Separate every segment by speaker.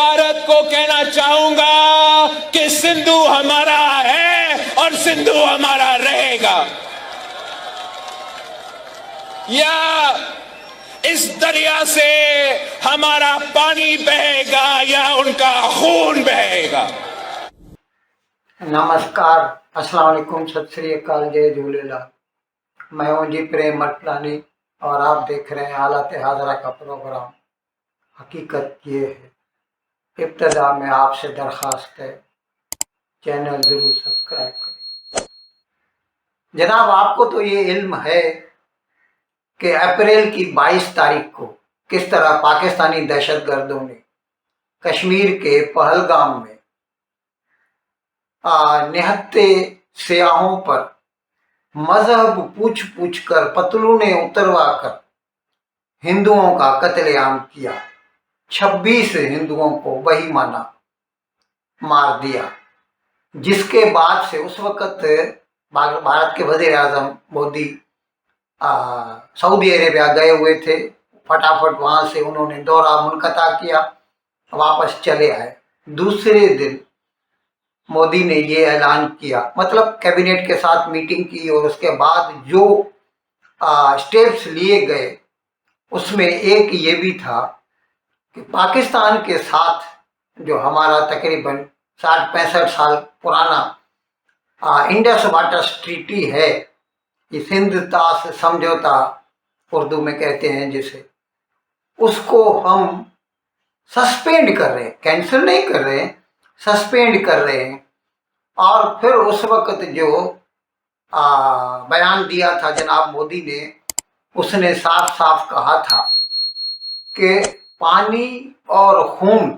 Speaker 1: भारत को कहना चाहूंगा कि सिंधु हमारा है और सिंधु हमारा रहेगा। या इस दरिया से हमारा पानी बहेगा या उनका खून बहेगा।
Speaker 2: नमस्कार, अस्सलाम वालेकुम, सत श्री अकाल, जय झूलेलाल। मैं हूं जी प्रेम मटलानी और आप देख रहे हैं हालात हाजरा का प्रोग्राम। हकीकत ये है, इब्तदा में आपसे दरख्वास्त है, चैनल जरूर सब्सक्राइब करें। जनाब, आपको तो ये इल्म है कि अप्रैल की 22 तारीख को किस तरह पाकिस्तानी दहशतगर्दों ने कश्मीर के पहलगाम में निहत्ते सियाहों पर मजहब पूछ पूछ कर पतलूने उतरवा कर हिंदुओं का कत्लेआम किया। 26 हिंदुओं को बहीमाना मार दिया, जिसके बाद से उस वक़्त भारत के वज़ीर आज़म मोदी सऊदी अरेबिया गए हुए थे। फटाफट वहाँ से उन्होंने दौरा मुनक़ता किया, वापस चले आए। दूसरे दिन मोदी ने ये ऐलान किया, मतलब कैबिनेट के साथ मीटिंग की, और उसके बाद जो स्टेप्स लिए गए उसमें एक ये भी था कि पाकिस्तान के साथ जो हमारा तकरीबन 60-65 साल पुराना इंडस वाटर ट्रीटी है, ये सिंध तास समझौता उर्दू में कहते हैं जिसे, उसको हम सस्पेंड कर रहे हैं, कैंसिल नहीं कर रहे हैं, सस्पेंड कर रहे हैं। और फिर उस वक़्त जो बयान दिया था जनाब मोदी ने, उसने साफ साफ कहा था कि पानी और खून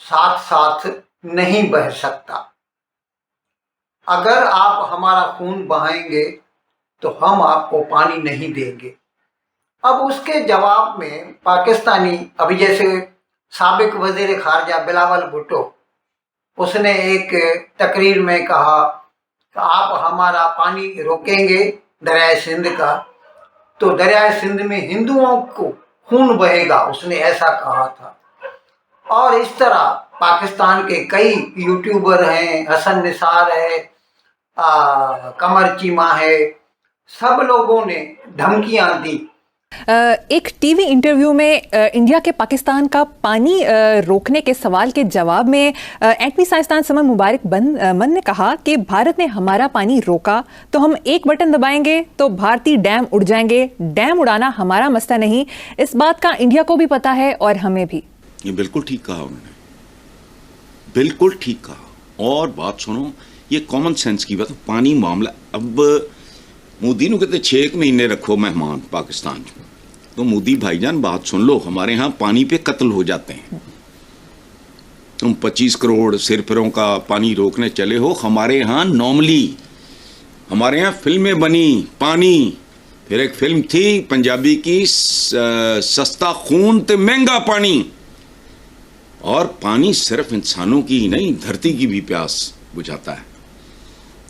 Speaker 2: साथ साथ नहीं बह सकता। अगर आप हमारा खून बहाएंगे तो हम आपको पानी नहीं देंगे। अब उसके जवाब में पाकिस्तानी, अभी जैसे साबिक वज़ीर ख़ारजा बिलावल भुट्टो, उसने एक तकरीर में कहा कि आप हमारा पानी रोकेंगे दरियाए सिंध का तो दरियाए सिंध में हिंदुओं को खून बहेगा, उसने ऐसा कहा था। और इस तरह पाकिस्तान के कई यूट्यूबर हैं, हसन निसार है, कमर चीमा है, सब लोगों ने धमकियां दी।
Speaker 3: एक टीवी इंटरव्यू में इंडिया के पाकिस्तान का पानी रोकने के सवाल के जवाब में एटमी साइंसदान समन मुबारक मन ने कहा कि भारत ने हमारा पानी रोका तो हम एक बटन दबाएंगे तो भारतीय डैम उड़ जाएंगे। डैम उड़ाना हमारा मसला नहीं, इस बात का इंडिया को भी पता है और हमें भी।
Speaker 4: ये बिल्कुल ठीक कहा उन्होंने, बिल्कुल ठीक कहा। और बात सुनो, ये कॉमन सेंस की बात। पानी मामला, अब मोदी ने कहते 6 महीने रखो मेहमान पाकिस्तान, तो मोदी भाईजान बात सुन लो, हमारे यहाँ पानी पे कत्ल हो जाते हैं। तुम 25 करोड़ सिरफिरों का पानी रोकने चले हो। हमारे यहाँ नॉर्मली, हमारे यहाँ फिल्में बनी पानी, फिर एक फिल्म थी पंजाबी की, सस्ता खून ते महंगा पानी। और पानी सिर्फ इंसानों की ही नहीं, धरती की भी प्यास बुझाता है।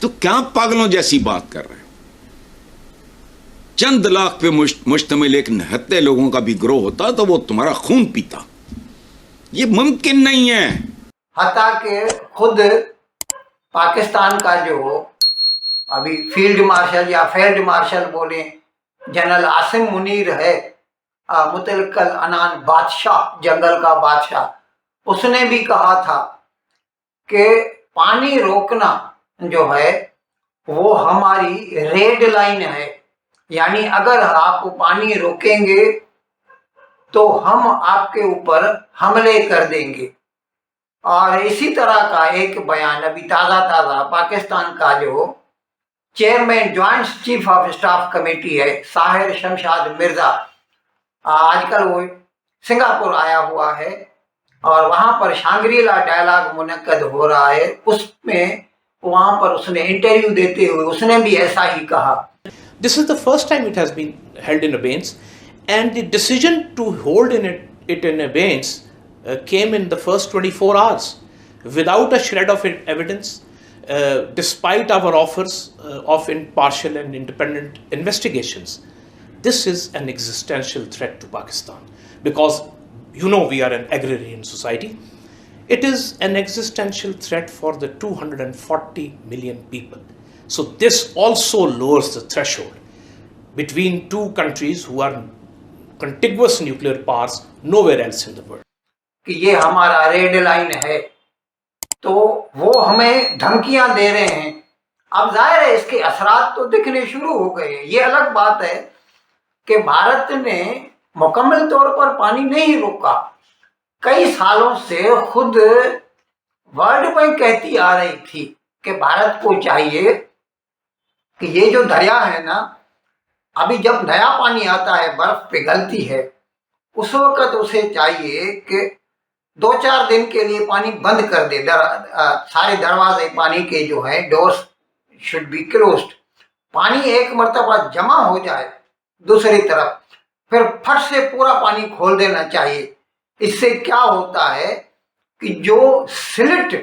Speaker 4: तो क्या पागलों जैसी बात कर रहे हैं? चंद लाख पे मुश्तमिल एक निहत्ते लोगों का भी ग्रोह होता तो वो तुम्हारा खून पीता। ये मुमकिन नहीं है।
Speaker 2: हता के खुद पाकिस्तान का जो अभी फील्ड मार्शल या फील्ड मार्शल बोले, जनरल आसिम मुनीर है, मुतलकल अनान बादशाह, जंगल का बादशाह, उसने भी कहा था कि पानी रोकना जो है वो हमारी रेड लाइन है, यानी अगर आप पानी रोकेंगे तो हम आपके ऊपर हमले कर देंगे। और इसी तरह का एक बयान अभी ताज़ा पाकिस्तान का जो chairman joint chief of staff committee है, साहिर शमशाद मिर्ज़ा, आजकल वो सिंगापुर आया हुआ है और वहाँ पर शांग्रीला डायलॉग मुनक्कद हो रहा है। उसमें वहाँ पर उसने इंटरव्यू देते हुए उसने भी ऐसा ही कहा।
Speaker 5: This is the first time it has been held in abeyance, and the decision to hold it in abeyance came in the first 24 hours without a shred of evidence, despite our offers of impartial and independent investigations. This is an existential threat to Pakistan because, you know, we are an agrarian society. it is an existential threat for the 240 million people. So this also lowers the threshold between two countries who are contiguous nuclear powers nowhere else in the world.
Speaker 2: कि ये हमारा red line है, तो वो हमें धमकियां दे रहे हैं। अब जाहिर है इसके असरात तो दिखने शुरू हो गए। ये अलग बात है कि भारत ने मुकम्मल तौर पर पानी नहीं रोका। कई सालों से खुद वर्ल्ड बैंक कहती आ रही थी कि भारत को चाहिए कि ये जो दरिया है ना, अभी जब नया पानी आता है, बर्फ पिघलती है, उस वक्त उसे चाहिए कि 2-4 दिन के लिए पानी बंद कर दे। सारे दरवाजे पानी के जो हैं, डोर्स शुड बी क्लोज्ड। पानी एक मर्तबा जमा हो जाए दूसरी तरफ, फिर फट से पूरा पानी खोल देना चाहिए। इससे क्या होता है कि जो सिल्ट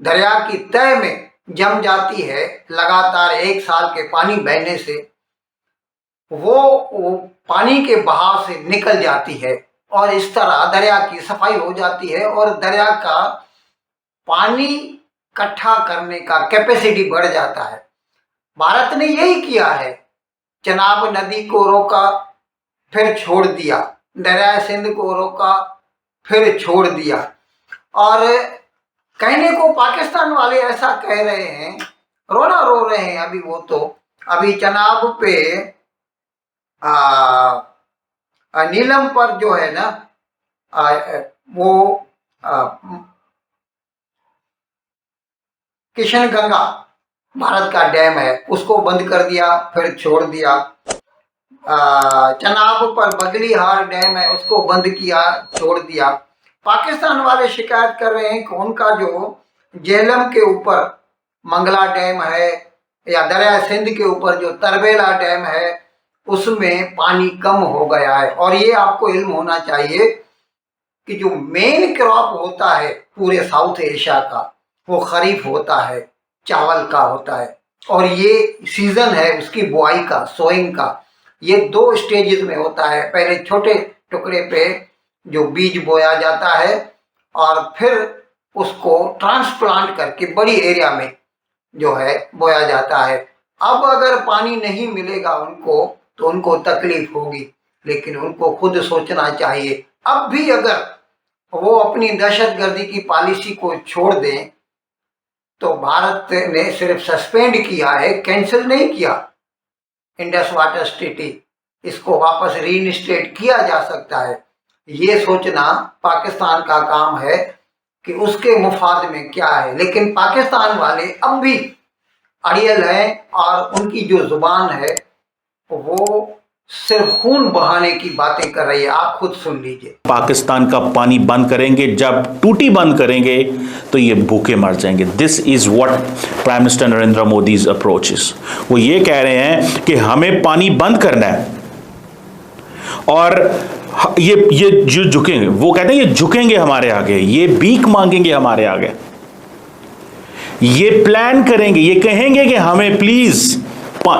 Speaker 2: दरिया की तह में जम जाती है लगातार 1 साल के पानी बहने से, वो पानी के बहाव से निकल जाती है और इस तरह दरिया की सफाई हो जाती है और दरिया का पानी इकट्ठा करने का कैपेसिटी बढ़ जाता है। भारत ने यही किया है। चनाब नदी को रोका, फिर छोड़ दिया। दरिया सिंध को रोका, फिर छोड़ दिया। और कहने को पाकिस्तान वाले ऐसा कह रहे हैं, रोना रो रहे हैं। अभी वो तो अभी चनाब पे नीलम पर जो है ना, वो किशन गंगा भारत का डैम है, उसको बंद कर दिया, फिर छोड़ दिया। चनाब पर बगलीहार डैम है, उसको बंद किया, छोड़ दिया। पाकिस्तान वाले शिकायत कर रहे हैं कि उनका जो झेलम के ऊपर मंगला डैम है या दरिया सिंध के ऊपर जो तरबेला डैम है, उसमें पानी कम हो गया है। और ये आपको इल्म होना चाहिए कि जो मेन क्रॉप होता है पूरे साउथ एशिया का, वो खरीफ होता है, चावल का होता है। और ये सीजन है उसकी बुआई का, सोइंग का। ये 2 स्टेजेस में होता है। पहले छोटे टुकड़े पे जो बीज बोया जाता है और फिर उसको ट्रांसप्लांट करके बड़ी एरिया में जो है बोया जाता है। अब अगर पानी नहीं मिलेगा उनको तो उनको तकलीफ होगी, लेकिन उनको खुद सोचना चाहिए। अब भी अगर वो अपनी दहशतगर्दी की पॉलिसी को छोड़ दें तो भारत ने सिर्फ सस्पेंड किया है, कैंसिल नहीं किया। इंडस वाटर ट्रीटी, इसको वापस रीइंस्टेट किया जा सकता है। ये सोचना पाकिस्तान का काम है कि उसके मुफाद में क्या है। लेकिन पाकिस्तान वाले अब भी अड़ियल हैं और उनकी जो जुबान है वो सिर्फ खून बहाने की बातें कर रही है। आप खुद सुन लीजिए।
Speaker 6: पाकिस्तान का पानी बंद करेंगे, जब टूटी बंद करेंगे तो ये भूखे मर जाएंगे। This is what prime minister Narendra Modi's approach is. वो ये कह रहे हैं कि हमें पानी बंद करना है और ये जो झुकेंगे, वो कहते हैं ये झुकेंगे हमारे आगे, ये भीख मांगेंगे हमारे आगे, ये प्लान करेंगे, ये कहेंगे कि हमें प्लीज।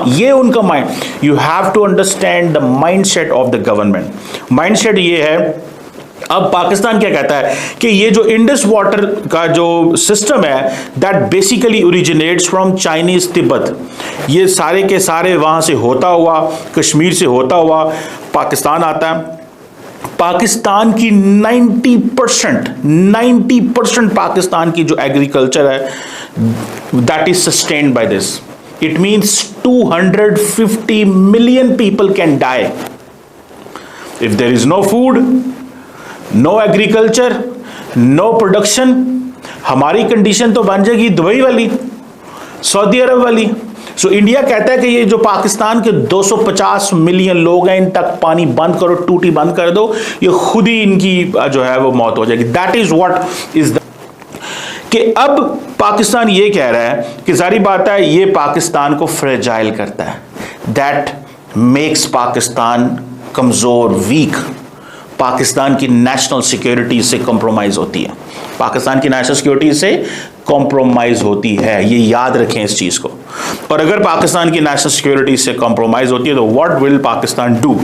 Speaker 6: ये उनका mind. You have to understand the mindset of the government. Mindset ये है, अब पाकिस्तान क्या कहता है कि ये जो इंडस वाटर का जो सिस्टम है that basically originates from Chinese Tibet, ये सारे के सारे वहां से होता हुआ, कश्मीर से होता हुआ पाकिस्तान आता है। पाकिस्तान की 90% पाकिस्तान की जो एग्रीकल्चर है that is sustained by this. It means 250 million people can die. If there is no food, no agriculture, no production, हमारी कंडीशन तो बन जाएगी दुबई वाली, सऊदी अरब वाली। सो इंडिया कहता है कि ये जो पाकिस्तान के 250 मिलियन लोग हैं, इन तक पानी बंद करो, टूटी बंद कर दो, ये खुद ही इनकी जो है वो मौत हो जाएगी। That is what is the कि अब पाकिस्तान ये कह रहा है कि सारी बात है, ये पाकिस्तान को फ्रेजाइल करता है। दैट मेक्स पाकिस्तान कमजोर, वीक। पाकिस्तान की नेशनल सिक्योरिटी से कॉम्प्रोमाइज होती है, पाकिस्तान की नेशनल सिक्योरिटी से कॉम्प्रोमाइज होती है। ये याद रखें इस चीज को। और अगर पाकिस्तान की नेशनल सिक्योरिटी से कॉम्प्रोमाइज होती है तो what will Pakistan do?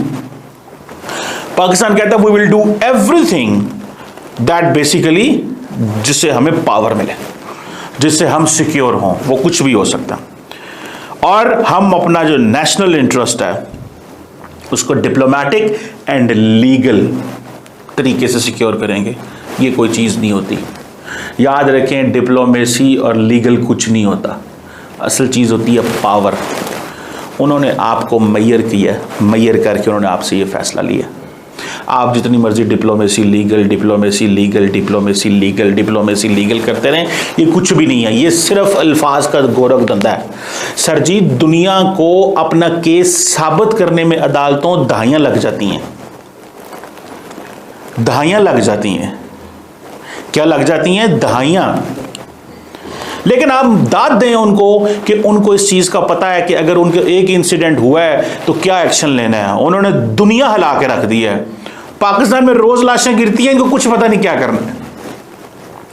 Speaker 6: Pakistan कहता है we will do everything that basically जिससे हमें पावर मिले, जिससे हम सिक्योर हों, वो कुछ भी हो सकता है। और हम अपना जो नेशनल इंटरेस्ट है उसको डिप्लोमेटिक एंड लीगल तरीके से सिक्योर करेंगे। ये कोई चीज़ नहीं होती, याद रखें, डिप्लोमेसी और लीगल कुछ नहीं होता, असल चीज़ होती है पावर। उन्होंने आपको मैयर किया, मैयर करके उन्होंने आपसे ये फैसला लिया। आप जितनी मर्जी diplomacy legal, diplomacy legal, diplomacy legal, diplomacy legal करते रहें, ये कुछ भी नहीं है, ये सिर्फ अल्फाज का गोरख धंधा है। सर जी, दुनिया को अपना केस साबित करने में अदालतों दहाइयां लग जाती हैं, दहाइयां लग जाती हैं। क्या लग जाती हैं? दहाइयां। लेकिन आप दाद दें उनको कि उनको इस चीज का पता है कि अगर उनके एक इंसिडेंट हुआ है तो क्या एक्शन लेना है। उन्होंने दुनिया हिला के रख दी है। पाकिस्तान में रोज लाशें गिरती हैं, इनको कुछ पता नहीं क्या करना है।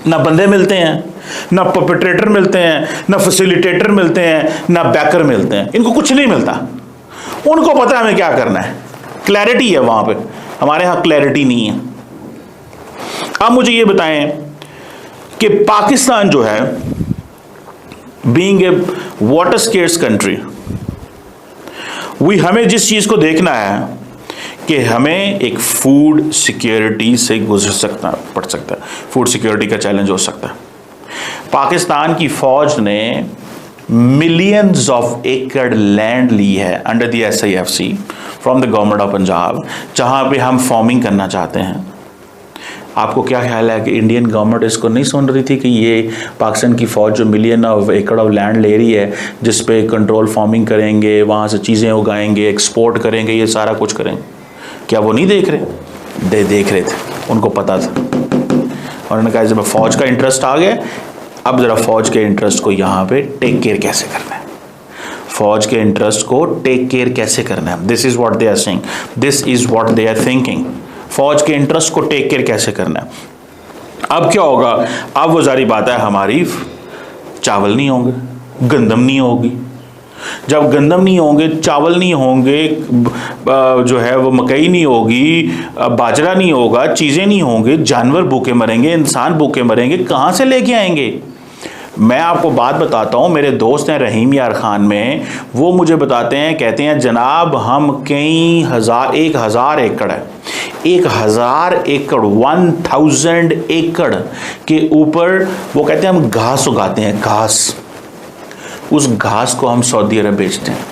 Speaker 6: ना बंदे मिलते हैं, ना परपेट्रेटर मिलते हैं, ना फैसिलिटेटर मिलते हैं, ना बैकर मिलते हैं, इनको कुछ नहीं मिलता। उनको पता है हमें क्या करना है, क्लैरिटी है वहां पे। हमारे यहां क्लैरिटी नहीं है। अब मुझे ये बताएं कि पाकिस्तान जो है, being a water scarce country, हमें जिस चीज को देखना है कि हमें एक फूड सिक्योरिटी से पड़ सकता है, फूड सिक्योरिटी का चैलेंज हो सकता है। पाकिस्तान की फौज ने मिलियंस ऑफ एकड़ लैंड ली है under the SIFC from the government of Punjab, जहां पे हम फार्मिंग करना चाहते हैं। आपको क्या ख्याल है कि इंडियन गवर्नमेंट इसको नहीं सुन रही थी कि ये पाकिस्तान की फ़ौज जो मिलियन ऑफ एकड़ ऑफ लैंड ले रही है, जिस पे कंट्रोल फार्मिंग करेंगे, वहाँ से चीज़ें उगाएंगे, एक्सपोर्ट करेंगे, ये सारा कुछ करेंगे। क्या वो नहीं देख रहे? देख रहे थे, उनको पता था। उन्होंने कहा जब फ़ौज का इंटरेस्ट आ गया, अब ज़रा फ़ौज के इंटरेस्ट को यहाँ पे टेक केयर कैसे करना है, फ़ौज के इंटरेस्ट को टेक केयर कैसे करना है। This is what they are saying, this is what they are thinking. फौज के इंटरेस्ट को टेक केयर कैसे करना है। अब क्या होगा? अब वो जारी बात है, हमारी चावल नहीं होंगे, गंदम नहीं होगी। जब गंदम नहीं होंगे, चावल नहीं होंगे, जो है वो मकई नहीं होगी, बाजरा नहीं होगा, चीज़ें नहीं होंगे, जानवर भूखे मरेंगे, इंसान भूखे मरेंगे, कहाँ से लेके आएंगे? मैं आपको बात बताता हूँ, मेरे दोस्त हैं रहीम यार खान में, वो मुझे बताते हैं, कहते हैं जनाब हम कई हज़ार, 1000 एकड़ है, 1000 एकड़ 1000 एकड़ के ऊपर वो कहते हैं हम घास उगाते हैं, घास। उस घास को हम सऊदी अरब बेचते हैं।